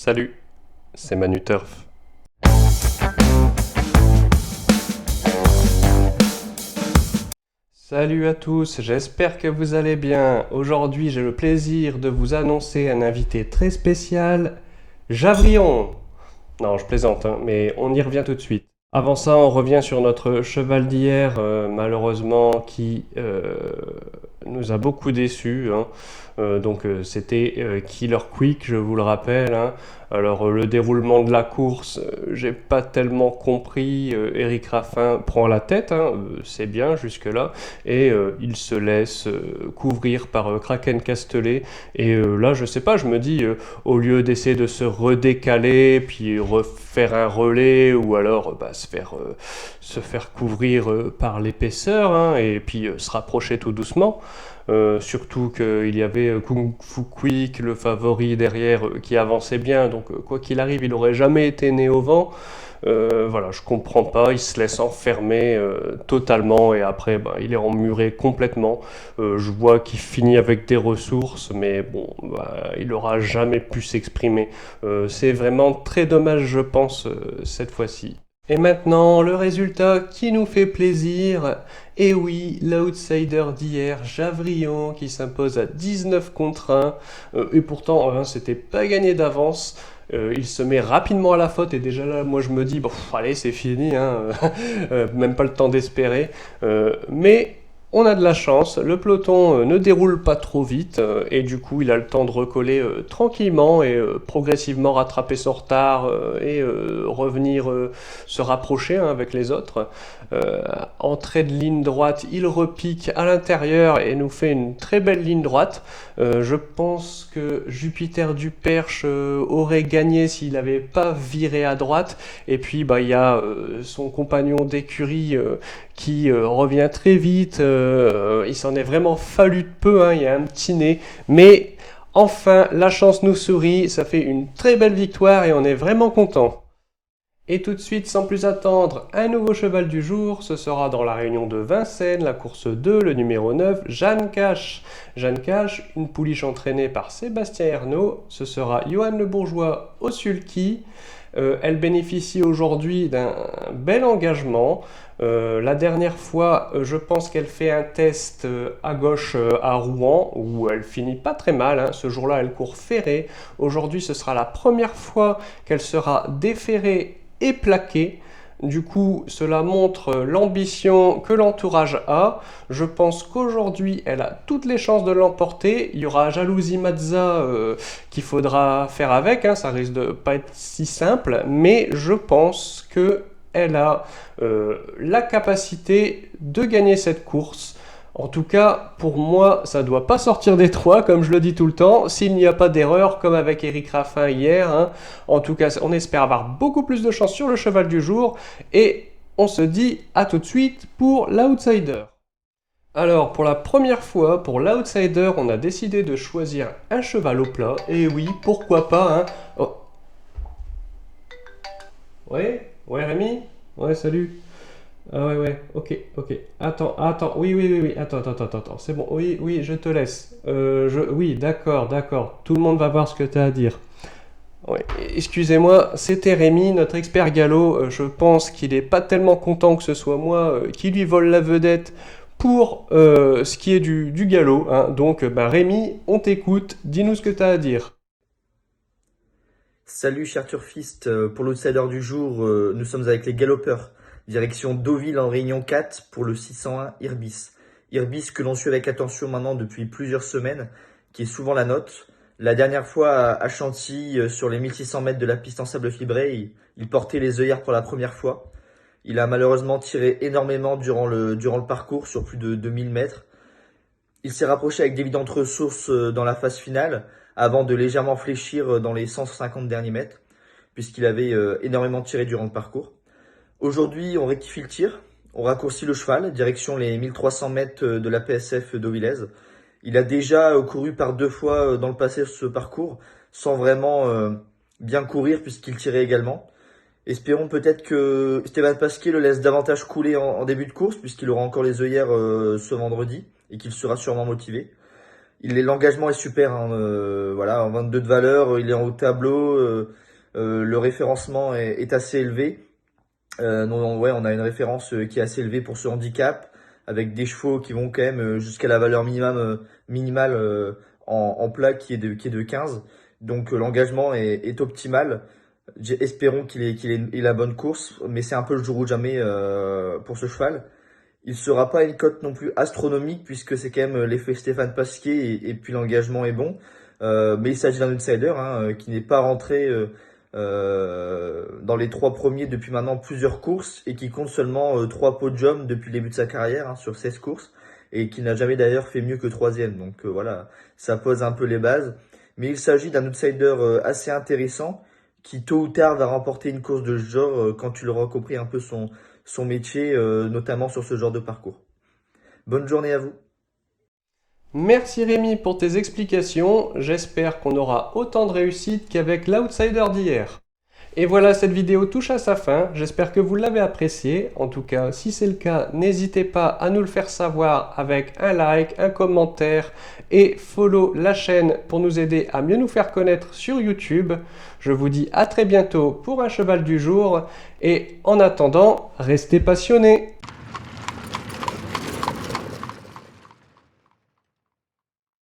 Salut, c'est Manu Turf. Salut à tous, j'espère que vous allez bien. Aujourd'hui, j'ai le plaisir de vous annoncer un invité très spécial, Javrion. Non, je plaisante, hein, mais on y revient tout de suite. Avant ça, on revient sur notre cheval d'hier, malheureusement, qui nous a beaucoup déçus, hein. C'était Killer Quick, je vous le rappelle, hein. Alors le déroulement de la course, j'ai pas tellement compris. Eric Raffin prend la tête, hein, c'est bien jusque-là, et il se laisse couvrir par Kraken Castellet. Et là, je sais pas, je me dis, au lieu d'essayer de se redécaler, puis refaire un relais, ou alors se faire couvrir par l'épaisseur, hein, et puis se rapprocher tout doucement. Surtout qu'il y avait Kung Fu Quick, le favori derrière, qui avançait bien, donc quoi qu'il arrive, il n'aurait jamais été né au vent. Voilà, je comprends pas, il se laisse enfermer totalement et après il est emmuré complètement. Je vois qu'il finit avec des ressources, mais bon, il n'aura jamais pu s'exprimer. C'est vraiment très dommage, je pense, cette fois-ci. Et maintenant, le résultat qui nous fait plaisir. Et oui, l'outsider d'hier, Javrion, qui s'impose à 19 contre 1. Et pourtant, c'était pas gagné d'avance. Il se met rapidement à la faute et déjà là, moi je me dis, bon, allez, c'est fini, hein. Même pas le temps d'espérer. Mais on a de la chance, le peloton ne déroule pas trop vite et du coup il a le temps de recoller tranquillement et progressivement rattraper son retard et revenir se rapprocher, hein, avec les autres. Entrée de ligne droite, il repique à l'intérieur et nous fait une très belle ligne droite. Je pense que Jupiter du Perche aurait gagné s'il n'avait pas viré à droite. Et puis il y a son compagnon d'écurie qui revient très vite. Il s'en est vraiment fallu de peu, hein, il y a un petit nez. Mais enfin, la chance nous sourit, ça fait une très belle victoire et on est vraiment content. Et tout de suite, sans plus attendre, un nouveau cheval du jour, ce sera dans la réunion de Vincennes, la course 2, le numéro 9, Jeanne Cash. Jeanne Cash, une pouliche entraînée par Sébastien Ernaud, ce sera Johan Le Bourgeois au sulky. Elle bénéficie aujourd'hui d'un bel engagement. La dernière fois, je pense qu'elle fait un test à gauche à Rouen, où elle finit pas très mal, hein. Ce jour-là, elle court ferrée. Aujourd'hui, ce sera la première fois qu'elle sera déferrée et plaquée. Du coup, cela montre l'ambition que l'entourage a. Je pense qu'aujourd'hui, elle a toutes les chances de l'emporter. Il y aura Jalousie Mazza qu'il faudra faire avec, hein. Ça risque de pas être si simple, mais je pense que elle a la capacité de gagner cette course. En tout cas, pour moi, ça ne doit pas sortir des trois, comme je le dis tout le temps, s'il n'y a pas d'erreur, comme avec Eric Raffin hier, hein. En tout cas, on espère avoir beaucoup plus de chance sur le cheval du jour, et on se dit à tout de suite pour l'outsider. Alors, pour la première fois, pour l'outsider, on a décidé de choisir un cheval au plat, et oui, pourquoi pas, hein. Oh. Ouais, ouais Rémi. Ouais, salut. Ah ouais, ok. Attends, oui, attends, c'est bon, oui, je te laisse. Oui, d'accord, tout le monde va voir ce que tu as à dire. Ouais, excusez-moi, c'était Rémi, notre expert galop. Je pense qu'il est pas tellement content que ce soit moi qui lui vole la vedette pour ce qui est du galop, hein. Donc, Rémi, on t'écoute, dis-nous ce que tu as à dire. Salut cher turfiste, pour l'outsider du jour, nous sommes avec les galopeurs, direction Deauville en Réunion 4 pour le 601 Irbis. Irbis que l'on suit avec attention maintenant depuis plusieurs semaines, qui est souvent la note. La dernière fois à Chantilly, sur les 1600 mètres de la piste en sable fibré, il portait les œillères pour la première fois. Il a malheureusement tiré énormément durant le parcours sur plus de 2000 mètres. Il s'est rapproché avec d'évidentes ressources dans la phase finale, avant de légèrement fléchir dans les 150 derniers mètres, puisqu'il avait énormément tiré durant le parcours. Aujourd'hui, on rectifie le tir, on raccourcit le cheval, direction les 1300 mètres de la PSF d'Auvillaise. Il a déjà couru par deux fois dans le passé ce parcours, sans vraiment bien courir, puisqu'il tirait également. Espérons peut-être que Stéphane Pasquier le laisse davantage couler en début de course, puisqu'il aura encore les œillères ce vendredi, et qu'il sera sûrement motivé. L'engagement est super, hein, voilà, en 22 de valeur, il est en haut de tableau, le référencement est assez élevé. Ouais, on a une référence qui est assez élevée pour ce handicap, avec des chevaux qui vont quand même jusqu'à la valeur minimale en plat qui est de 15. Donc l'engagement est optimal. Espérons qu'il ait la bonne course, mais c'est un peu le jour ou jamais pour ce cheval. Il sera pas une cote non plus astronomique puisque c'est quand même l'effet Stéphane Pasquier et puis l'engagement est bon. Mais il s'agit d'un outsider hein, qui n'est pas rentré dans les trois premiers depuis maintenant plusieurs courses et qui compte seulement trois podiums depuis le début de sa carrière hein, sur 16 courses et qui n'a jamais d'ailleurs fait mieux que troisième. Donc voilà, ça pose un peu les bases. Mais il s'agit d'un outsider assez intéressant qui tôt ou tard va remporter une course de ce genre quand tu l'auras compris un peu son métier, notamment sur ce genre de parcours. Bonne journée à vous. Merci Rémi pour tes explications, j'espère qu'on aura autant de réussite qu'avec l'outsider d'hier. Et voilà, cette vidéo touche à sa fin, j'espère que vous l'avez appréciée. En tout cas, si c'est le cas, n'hésitez pas à nous le faire savoir avec un like, un commentaire et follow la chaîne pour nous aider à mieux nous faire connaître sur YouTube. Je vous dis à très bientôt pour un cheval du jour et en attendant, restez passionnés.